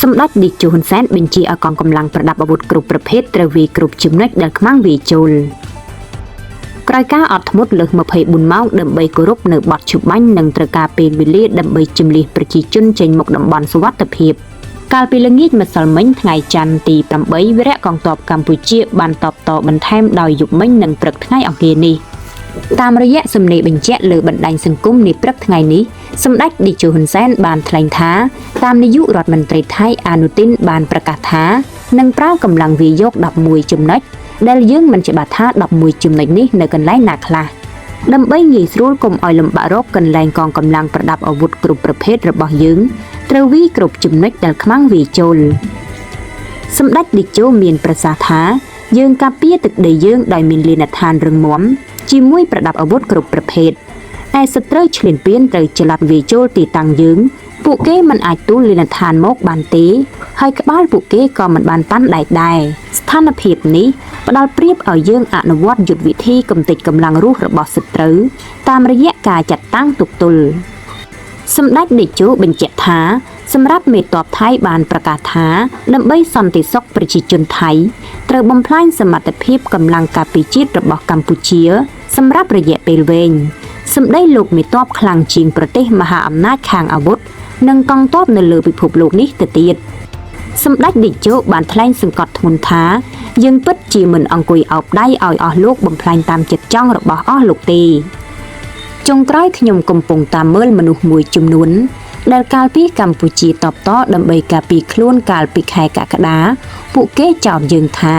សម្ដេចតេជោហ៊ុនសែនបញ្ជាឲ្យកងកម្លាំងប្រដាប់អាវុធគ្រប់ប្រភេទត្រូវវាយគ្រប់ចំណុចដែលខ្មាំងវាយចូលក្រោយការអត់ធ្មត់លើស24ម៉ោងដើម្បីគោរពនៅបទជបាញ់និងត្រូវការពេលវេលាដើម្បីជំនះប្រជាជនចេញមកតំបន់សុវត្ថិភាពកាលពីល្ងាចម្សិលមិញថ្ងៃច័ន្ទទី8វីរៈកងទ័ពកម្ពុជាបានតបតបន្ថែមដោយយប់មិញនិងព្រឹកថ្ងៃអង្គារនេះតាមរយៈសំណេរបញ្ជាក់លើបណ្ដាញសង្គមនាព្រឹកថ្ងៃនេះសម្ដេចតេជោហ៊ុនសែនបានថ្លែងថាតាមនាយករដ្ឋមន្ត្រីថៃអនុទីនបានប្រកាសថានឹងប្រើកម្លាំងវាយយក11ចំណុចដែលយើងមិនច្បាស់ថា11ចំណុចនេះនៅកន្លែងណាខ្លះដើម្បីងាយស្រួលកុំឲ្យលំបាករកកន្លែងកងកម្លាំងប្រដាប់អាវុធគ្រប់ប្រភេទរបស់យើងត្រូវវាយគ្រប់ចំណុចដែលខ្មាំងវាយចូលសម្ដេចតេជោមានប្រសាសន៍ថាយើងការពារទឹកដីយើងដោយមានលានដ្ឋានរឹងមាំជាមួយប្រដាប់អាវុធគ្រប់ប្រភេទឯសត្រូវឈ្លានពានត្រូវច្រឡាត់វាយចូលទីតាំងយើងពួកគេមិនអាចទូលលានដ្ឋានមកបានទេហើយក្បាលពួកគេក៏មិនបានប៉ាន់ដែកដែរស្ថានភាពនេះផ្ដល់ប្រៀបឲ្យយើងអនុវត្តយុទ្ធវិធីកំទេចកម្លាំងរស់របស់សត្រូវតាមរយៈការចាត់តាំងទុកទល់សម្ដេចតេជោបញ្ជាក់ថាសម្រាប់មេទ័ពថៃបានប្រកាសថាដើម្បីសន្តិសុខប្រជាជនថៃត្រូវបំផ្លាញសមត្ថភាពកម្លាំងការពារជាតិរបស់កម្ពុជាសម្រាប់រយៈពេលវែងសម្ដីលោកមេទ័ពខ្លាំងជាងប្រទេសមហាអំណាចខាងអាវុធនិងកងទ័ពនៅលើពិភពលោកនេះទៅទៀតសម្ដេចតេជោបានថ្លែងសង្កត់ធ្ងន់ថាយើងពិតជាមិនអង្គុយអោបដៃឲ្យអស់លោកបំផ្លាញតាមចិត្តចង់របស់អស់លោកទេចុងក្រោយខ្ញុំកំពុងតាមមើលមនុស្សមួយចំនួនដែលកាលពីកម្ពុជាតបតដើម្បីការពារខ្លួនកាលពីខែកក្កដាពួកគេចោទយើងថា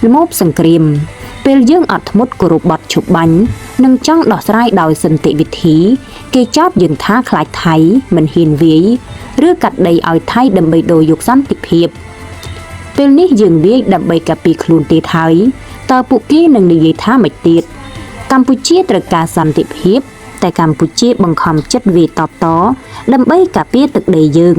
ល្មោបសង្គ្រាមពេលយើងអត់ធ្មត់គោរពបទឈប់បាញ់និងចង់ដោះស្រាយដោយសន្តិវិធីគេចោទយើងថាខ្លាចថៃមិនហ៊ានវាយឬកាត់ដីឲ្យថៃដើម្បីដូរយកសន្តិភាពពេលនេះយើងវាយដើម្បីការពារខ្លួនទេហើយតើពួកគេនឹងនិយាយថាម៉េចទៀតកម្ពុជាត្រូវការសន្តិភាពតែកម្ពុជាបង្ខំចិត្តវាយតបតដើម្បីការពារទឹកដីយើង